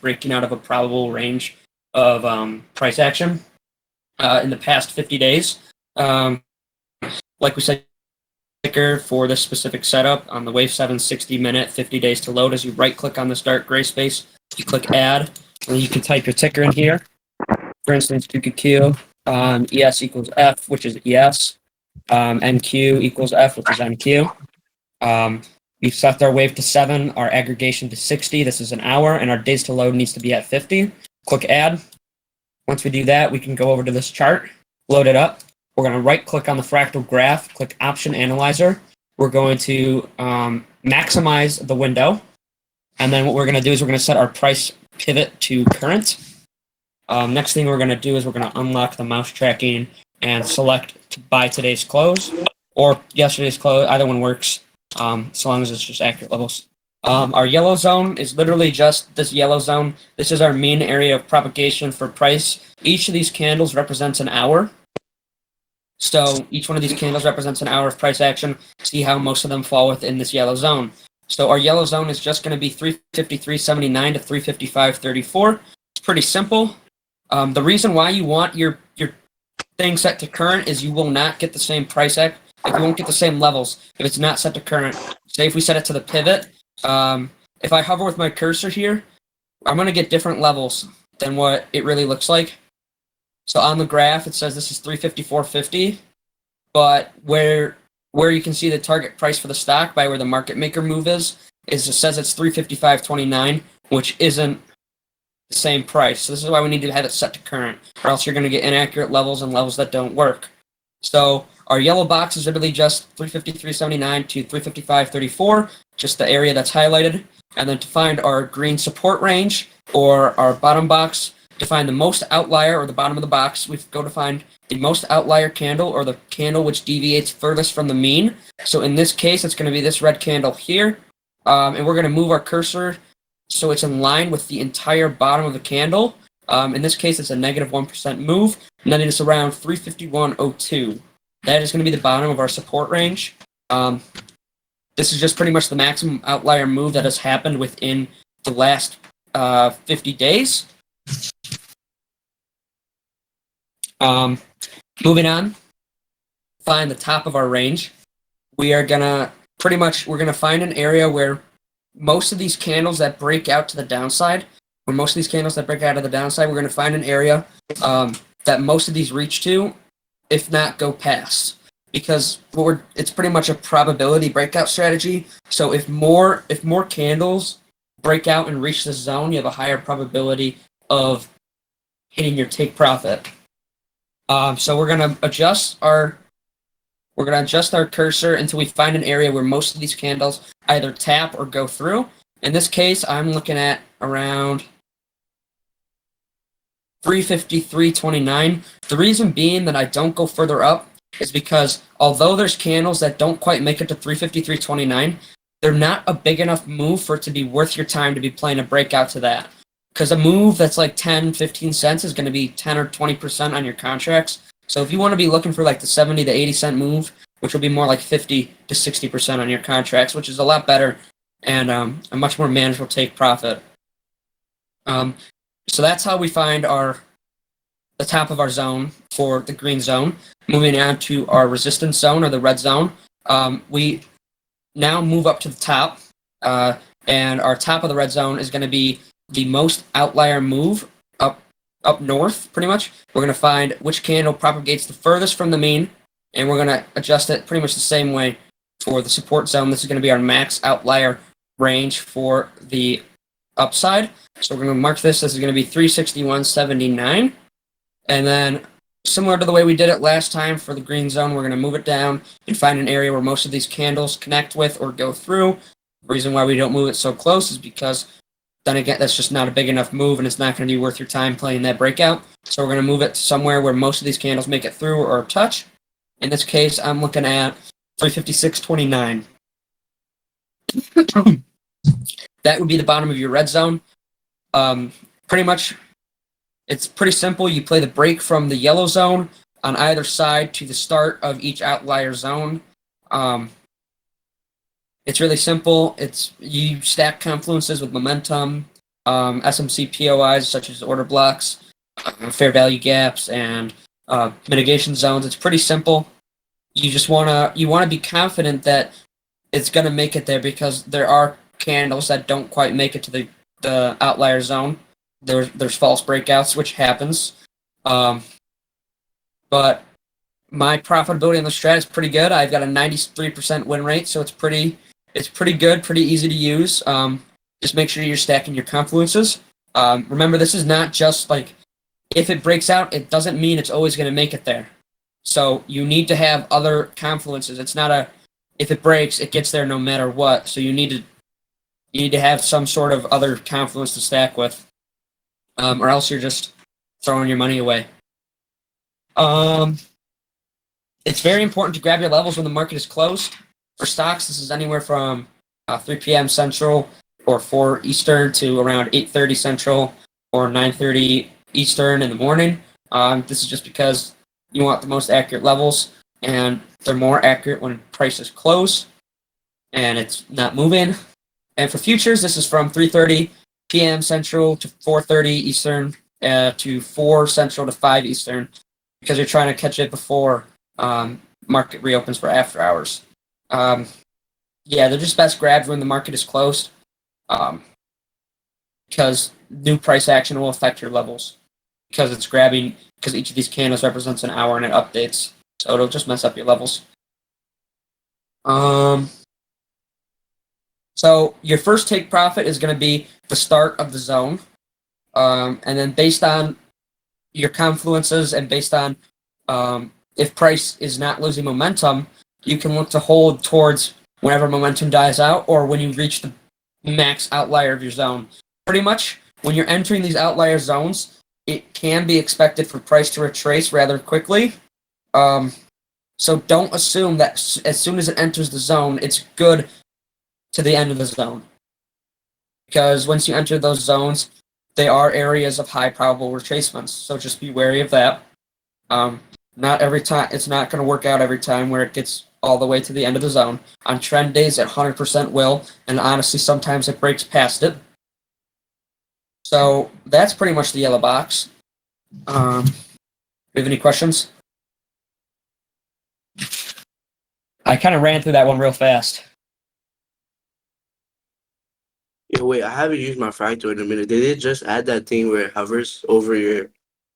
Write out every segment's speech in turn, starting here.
breaking out of a probable range of price action in the past 50 days. Like we said, ticker for this specific setup on the Wave 7 60-minute, 50 days to load. As you right-click on this dark gray space, you click Add, and you can type your ticker in here. For instance, QQQ, ES equals F, which is ES, NQ equals F, which is NQ. We've set our wave to 7, our aggregation to 60. This is an hour, and our days to load needs to be at 50. Click Add. Once we do that, we can go over to this chart, load it up. We're going to right-click on the fractal graph, click Option Analyzer. We're going to maximize the window. And then what we're going to do is we're going to set our price pivot to current. Next thing we're going to do is we're going to unlock the mouse tracking and select to buy today's close or yesterday's close. Either one works, as long as it's just accurate levels. Our yellow zone is literally just this yellow zone. This is our mean area of propagation for price. Each of these candles represents an hour. So each one of these candles represents an hour of price action. See how most of them fall within this yellow zone. So our yellow zone is just going to be 353.79 to 355.34. It's pretty simple. The reason why you want your thing set to current is you will not get the same price act. Like you won't get the same levels if it's not set to current. Say if we set it to the pivot, if I hover with my cursor here, I'm going to get different levels than what it really looks like. So on the graph, it says this is 354.50, but where you can see the target price for the stock by where the market maker move is it says it's 355.29, which isn't the same price. So this is why we need to have it set to current, or else you're going to get inaccurate levels and levels that don't work. So our yellow box is literally just 353.79 to 355.34, just the area that's highlighted. And then to find our green support range, or our bottom box, to find the most outlier, or the bottom of the box, we go to find the most outlier candle, or the candle which deviates furthest from the mean. So in this case, it's going to be this red candle here. And we're going to move our cursor so it's in line with the entire bottom of the candle. In this case, it's a negative 1% move, and then it is around 351.02. That is going to be the bottom of our support range. This is just pretty much the maximum outlier move that has happened within the last 50 days. Moving on, find the top of our range. We are gonna we're gonna find an area where most of these candles that break out to the downside, we're gonna find an area that most of these reach to, if not go past. Because it's pretty much a probability breakout strategy. So if more candles break out and reach this zone, you have a higher probability of hitting your take profit. So we're gonna adjust our cursor until we find an area where most of these candles either tap or go through. In this case, I'm looking at around 353.29. The reason being that I don't go further up is because although there's candles that don't quite make it to 353.29, they're not a big enough move for it to be worth your time to be playing a breakout to that. Because a move that's like 10, 15 cents is going to be 10 or 20% on your contracts. So if you want to be looking for like the 70 to 80 cent move, which will be more like 50 to 60% on your contracts, which is a lot better and a much more manageable take profit. So that's how we find the top of our zone for the green zone. Moving on to our resistance zone, or the red zone. We now move up to the top, and our top of the red zone is going to be the most outlier move up north, pretty much. We're going to find which candle propagates the furthest from the mean, and we're going to adjust it pretty much the same way for the support zone. This is going to be our max outlier range for the upside. So we're going to mark this is going to be 361.79. And then, similar to the way we did it last time for the green zone, we're going to move it down and find an area where most of these candles connect with or go through. The reason why we don't move it so close is because, then again, that's just not a big enough move, and it's not going to be worth your time playing that breakout. So we're going to move it somewhere where most of these candles make it through or touch. In this case, I'm looking at 356.29. That would be the bottom of your red zone. Pretty much, it's pretty simple. You play the break from the yellow zone on either side to the start of each outlier zone. It's really simple. You stack confluences with momentum, SMC POIs such as order blocks, fair value gaps, and mitigation zones. It's pretty simple. You wanna be confident that it's gonna make it there because there are candles that don't quite make it to the outlier zone. There's false breakouts, which happens. Um, but my profitability on the strat is pretty good. I've got a 93% win rate, so it's pretty good, pretty easy to use. Just make sure you're stacking your confluences. Remember, this is not just like if it breaks out, it doesn't mean it's always going to make it there. So you need to have other confluences. It's not a if it breaks, it gets there no matter what. So you need to have some sort of other confluence to stack with, or else you're just throwing your money away. It's very important to grab your levels when the market is closed. For stocks, this is anywhere from 3 p.m. Central or 4 Eastern to around 8:30 Central or 9:30 Eastern in the morning. This is just because you want the most accurate levels, and they're more accurate when prices close and it's not moving. And for futures, this is from 3:30 p.m. Central to 4:30 Eastern to 4 Central to 5 Eastern because you're trying to catch it before market reopens for after hours. Yeah, they're just best grabbed when the market is closed because new price action will affect your levels because it's grabbing because each of these candles represents an hour and it updates, so it'll just mess up your levels. So your first take profit is going to be the start of the zone, and then based on your confluences and based on if price is not losing momentum, you can look to hold towards whenever momentum dies out or when you reach the max outlier of your zone. Pretty much, when you're entering these outlier zones, it can be expected for price to retrace rather quickly. So don't assume that as soon as it enters the zone, it's good to the end of the zone. Because once you enter those zones, they are areas of high probable retracements. So just be wary of that. Not every time, it's not going to work out every time where it gets all the way to the end of the zone. On trend days, it 100% will, and honestly, sometimes it breaks past it. So that's pretty much the yellow box. Do you have any questions? I kind of ran through that one real fast. Yeah, wait, I haven't used my fractal in a minute. Did it just add that thing where it hovers over your?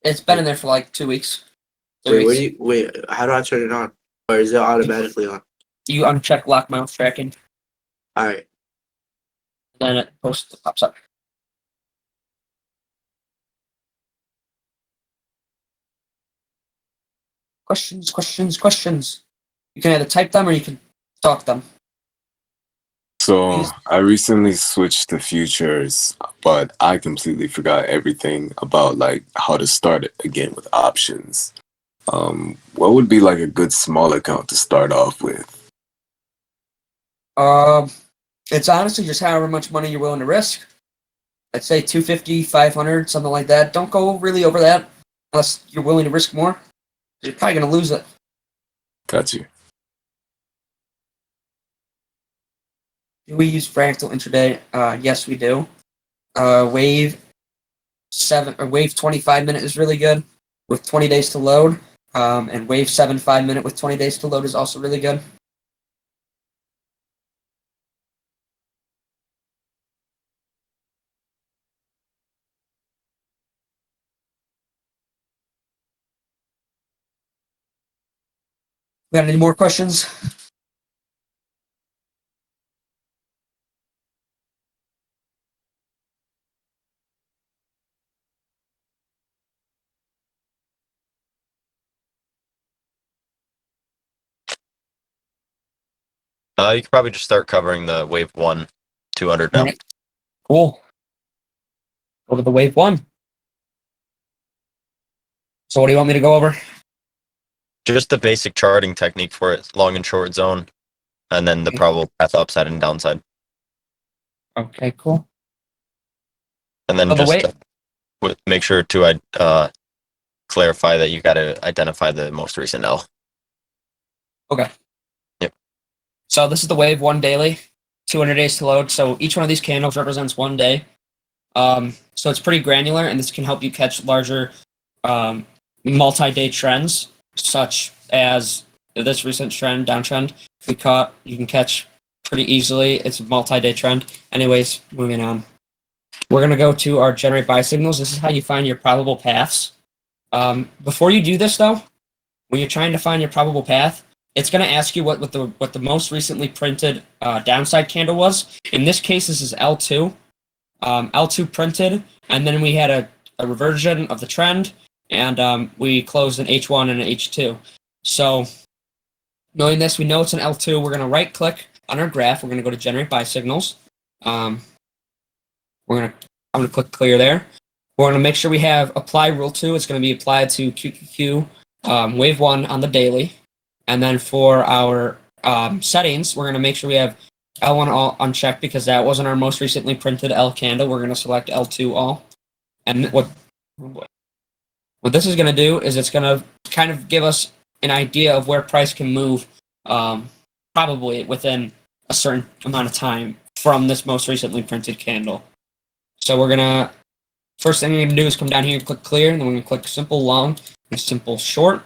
It's been in there for like 2 weeks. Wait, where do you wait? How do I turn it on? Or is it automatically on? You uncheck lock mouse tracking, All right. then it pops up. Questions. You can either type them or you can talk them. So I recently switched to futures, but I completely forgot everything about like how to start it again with options. What would be like a good small account to start off with? It's honestly just however much money you're willing to risk. I'd say 250, 500, something like that. Don't go really over that unless you're willing to risk more. You're probably going to lose it. Got you. Do we use fractal intraday? Yes, we do. Wave 25 minute is really good with 20 days to load. And wave 7 5-minute with 20 days to load is also really good. Got any more questions? You could probably just start covering the wave 1, 200 now. Right. Cool. Go to the wave 1. So what do you want me to go over? Just the basic charting technique for it, long and short zone, and then the probable path upside and downside. Okay, cool. And then just make sure to clarify that you got to identify the most recent L. Okay. Yep. So this is the wave 1 daily, 200 days to load. So each one of these candles represents 1 day. So it's pretty granular, and this can help you catch larger multi-day trends, such as this recent trend, downtrend you can catch pretty easily. It's a multi-day trend. Anyways, moving on. We're going to go to our generate buy signals. This is how you find your probable paths. Before you do this, though, when you're trying to find your probable path, it's going to ask you what the most recently printed downside candle was. In this case, this is L2. L2 printed, and then we had a reversion of the trend, and we closed an H1 and an H2. So, knowing this, we know it's an L2. We're going to right-click on our graph. We're going to go to Generate Buy Signals. I'm going to click Clear there. We're going to make sure we have Apply Rule 2. It's going to be applied to QQQ Wave 1 on the daily. And then for our settings, we're going to make sure we have L1 all unchecked because that wasn't our most recently printed L candle. We're going to select L2 all. And what this is going to do is it's going to kind of give us an idea of where price can move probably within a certain amount of time from this most recently printed candle. So we're going to, first thing you're going to do is come down here and click clear, and then we're going to click simple long and simple short.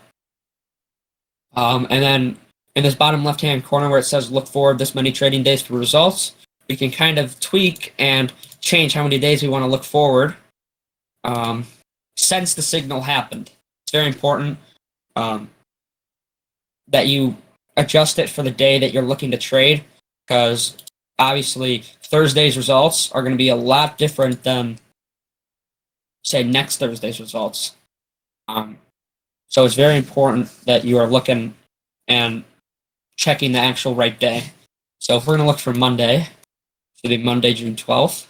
And then in this bottom left-hand corner where it says look forward this many trading days for results, we can kind of tweak and change how many days we want to look forward since the signal happened. It's very important that you adjust it for the day that you're looking to trade, because obviously Thursday's results are going to be a lot different than, say, next Thursday's results. So it's very important that you are looking and checking the actual right day. So if we're going to look for Monday, so the Monday, June 12th,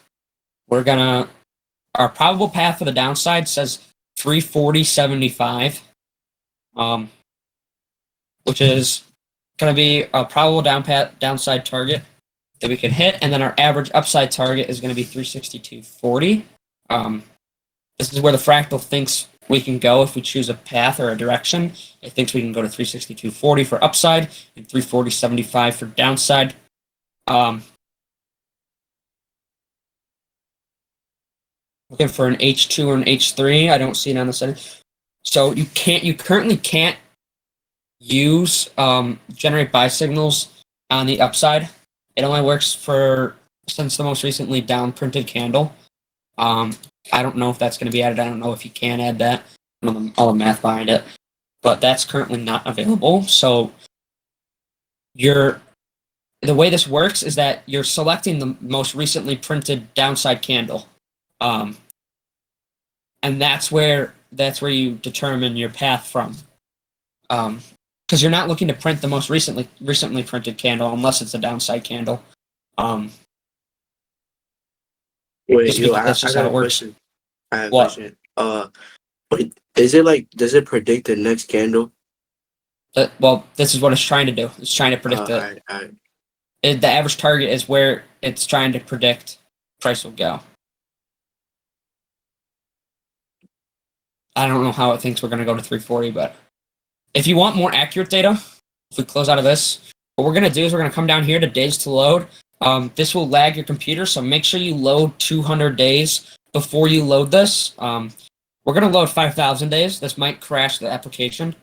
our probable path for the downside says 340.75, which is going to be a probable downside target that we can hit, and then our average upside target is going to be 362.40. This is where the fractal thinks we can go if we choose a path or a direction. It thinks we can go to 362.40 for upside and 340.75 for downside. Looking for an H2 or an H3. I don't see it on the setting. So you currently can't use generate buy signals on the upside. It only works since the most recently down printed candle. I don't know if that's going to be added. I don't know if you can add that. I don't know all the math behind it, but that's currently not available. So the way this works is that you're selecting the most recently printed downside candle, and that's where you determine your path from. Because you're not looking to print the most recently printed candle unless it's a downside candle. Wait, yo, I got a question. I have a question. Wait, is it like, does it predict the next candle? Well, this is what it's trying to do. It's trying to predict Alright. The average target is where it's trying to predict price will go. I don't know how it thinks we're going to go to 340, but if you want more accurate data, if we close out of this, what we're going to do is we're going to come down here to days to load. This will lag your computer, so make sure you load 200 days before you load this. We're going to load 5,000 days. This might crash the application,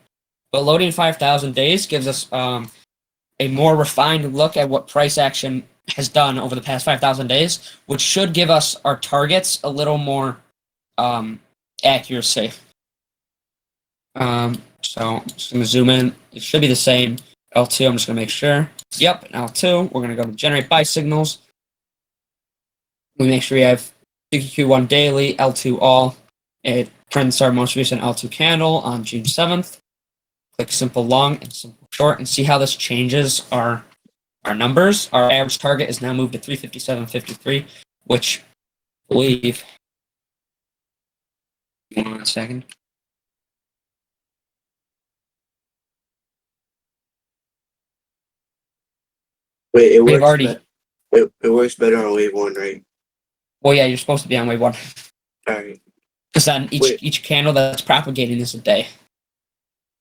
but loading 5,000 days gives us a more refined look at what price action has done over the past 5,000 days, which should give us our targets a little more accuracy. So I'm just going to zoom in. It should be the same. L2, I'm just going to make sure. Yep, L2. We're going to go to generate buy signals. We make sure we have QQQ1 daily, L2 all. It prints our most recent L2 candle on June 7th. Click simple long and simple short and see how this changes our numbers. Our average target is now moved to 357.53, which I believe. 1 second. Wait, it works better on wave 1, right? Well, yeah, you're supposed to be on wave 1. Alright. Because then each candle that's propagating is a day.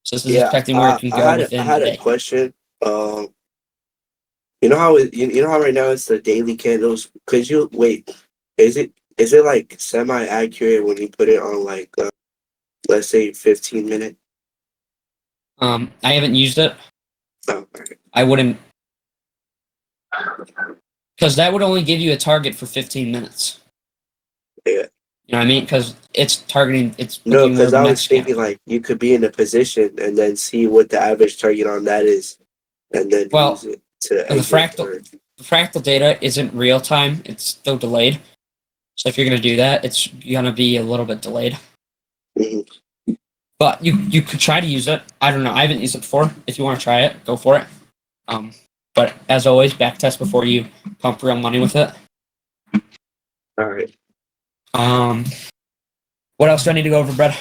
So this is expecting where it can go within I had a question. You know how right now it's the daily candles? Could you wait? Is it is it like semi-accurate when you put it on like let's say 15 minute? I haven't used it. Oh, alright. I wouldn't, because that would only give you a target for 15 minutes. Yeah. You know what I mean? Because it's targeting, it's No, looking where because the I next was thinking scan. like you could be in a position and then see what the average target on that is, and then Well, use it to the exit. fractal data isn't real time; it's still delayed. So if you're going to do that, it's going to be a little bit delayed. Mhm. But you could try to use it. I don't know. I haven't used it before. If you want to try it, go for it. But as always, back test before you pump real money with it. All right. What else do I need to go over, Brett?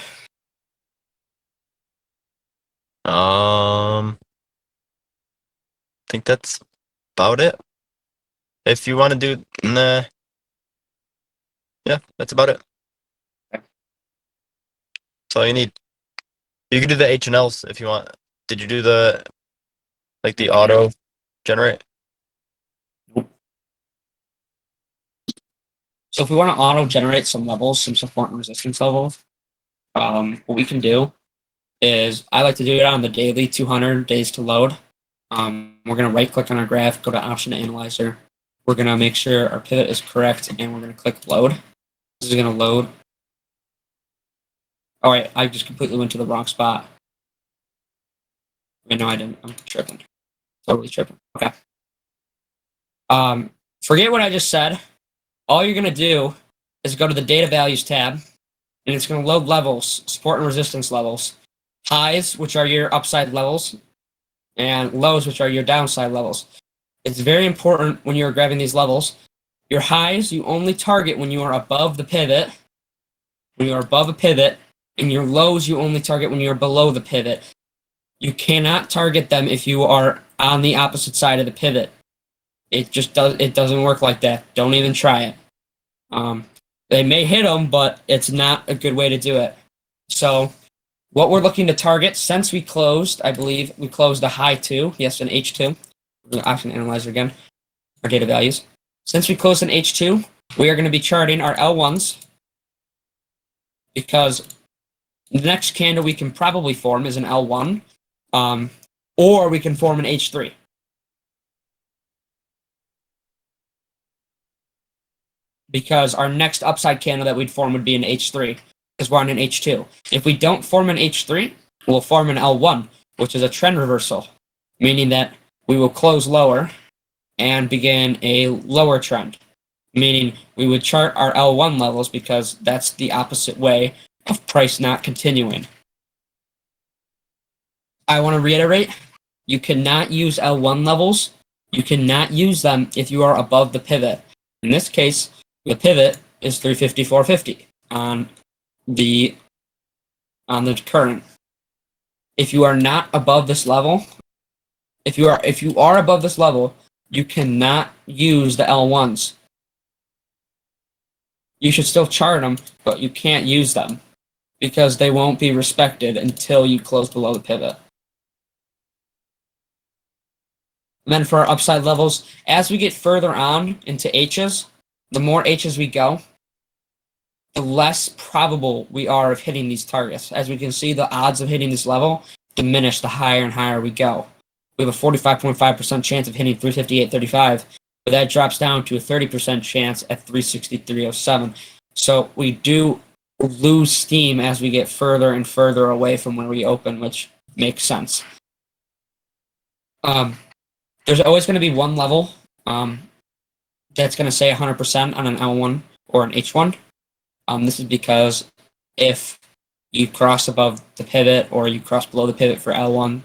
I think that's about it. If you want to do, nah, yeah, that's about it. Okay. That's all you need. You can do the H&Ls if you want. Did you do the auto generate? So if we want to auto generate some levels, some support and resistance levels, what we can do is I like to do it on the daily 200 days to load. We're going to right click on our graph, go to option analyzer. We're going to make sure our pivot is correct, and we're going to click load. This is going to load. All right, I just completely went to the wrong spot. Wait, no, I didn't. I'm tripping. Totally tripping. Okay. Forget what I just said. All you're going to do is go to the data values tab, and it's going to load levels, support and resistance levels. Highs, which are your upside levels, and lows, which are your downside levels. It's very important when you're grabbing these levels. Your highs, you only target when you are above the pivot, when you are above a pivot, and your lows, you only target when you're below the pivot. You cannot target them if you are on the opposite side of the pivot. It doesn't work like that. Don't even try it. They may hit them, but it's not a good way to do it. So what we're looking to target, since we closed, I believe we closed a high 2, yes, an H2. The option analyzer again, our data values. Since we closed an H2, we are going to be charting our L1s, because the next candle we can probably form is an L1, or we can form an H3. Because our next upside candle that we'd form would be an H3, because we're on an H2. If we don't form an H3, we'll form an L1, which is a trend reversal, meaning that we will close lower and begin a lower trend, meaning we would chart our L1 levels because that's the opposite way of price not continuing. I want to reiterate, you cannot use L1 levels. You cannot use them if you are above the pivot. In this case, the pivot is 350-450 on the current. If you are not above this level, if you are above this level, you cannot use the L1s. You should still chart them, but you can't use them because they won't be respected until you close below the pivot. And then for our upside levels, as we get further on into H's, the more H's we go, the less probable we are of hitting these targets. As we can see, the odds of hitting this level diminish the higher and higher we go. We have a 45.5% chance of hitting 358.35, but that drops down to a 30% chance at 363.07. So we do lose steam as we get further and further away from where we open, which makes sense. There's always going to be one level that's going to say 100% on an L1 or an H1. This is because if you cross above the pivot or you cross below the pivot for L1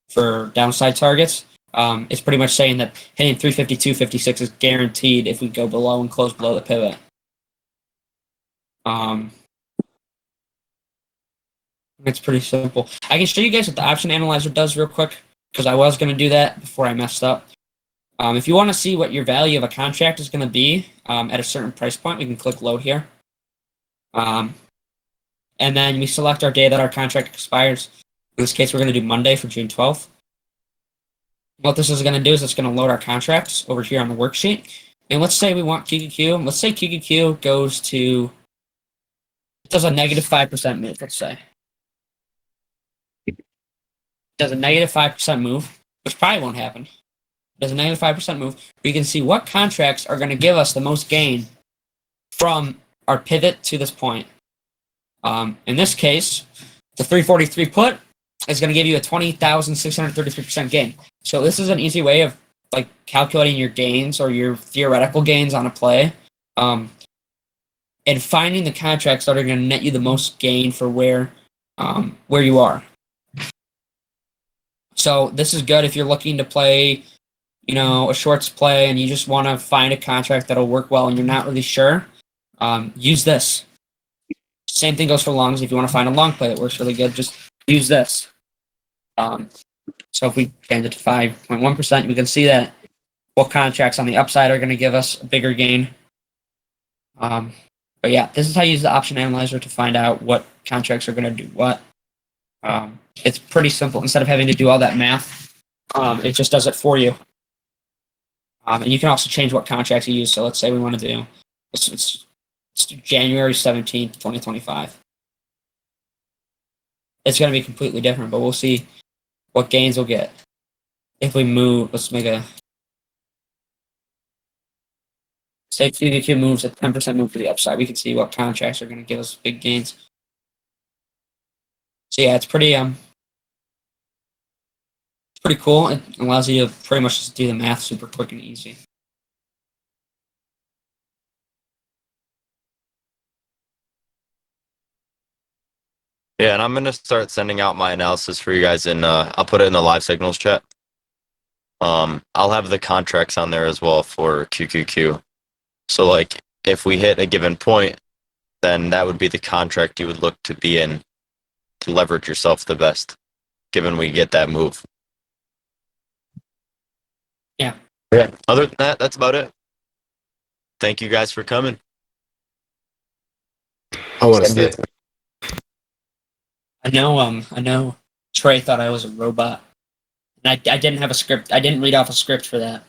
for downside targets, it's pretty much saying that hitting 352.56 is guaranteed if we go below and close below the pivot. It's pretty simple. I can show you guys what the option analyzer does real quick, because I was going to do that before I messed up. If you want to see what your value of a contract is going to be at a certain price point, we can click load here. And then we select our day that our contract expires. In this case, we're going to do Monday for June 12th. What this is going to do is it's going to load our contracts over here on the worksheet. And let's say we want QQQ. Let's say QQQ goes to, it does a negative 5% move, let's say. It does a negative 5% move, which probably won't happen. It does a negative 5% move. We can see what contracts are going to give us the most gain from our pivot to this point. In this case, the 343 put is going to give you a 20,633% gain. So this is an easy way of like calculating your gains or your theoretical gains on a play, and finding the contracts that are going to net you the most gain for where you are. So this is good if you're looking to play, a shorts play and you just want to find a contract that'll work well and you're not really sure. Use this. Same thing goes for longs. If you want to find a long play that works really good, just use this. So if we change it to 5.1%, we can see that what contracts on the upside are going to give us a bigger gain. But yeah, this is how you use the option analyzer to find out what contracts are going to do what. It's pretty simple. Instead of having to do all that math, it just does it for you. And you can also change what contracts you use. So let's say we want to do, let's do January 17th, 2025. It's going to be completely different, but we'll see what gains we'll get. If we move, let's make a, say QQQ moves a 10% move to the upside, we can see what contracts are going to give us big gains. So yeah, it's pretty cool. It allows you to pretty much just do the math super quick and easy. Yeah, and I'm gonna start sending out my analysis for you guys in I'll put it in the live signals chat. I'll have the contracts on there as well for QQQ. So like if we hit a given point, then that would be the contract you would look to be in to leverage yourself the best, given we get that move. Yeah. Yeah. Other than that, that's about it. Thank you guys for coming. I want to say, I know Trey thought I was a robot. And I didn't have a script. I didn't read off a script for that.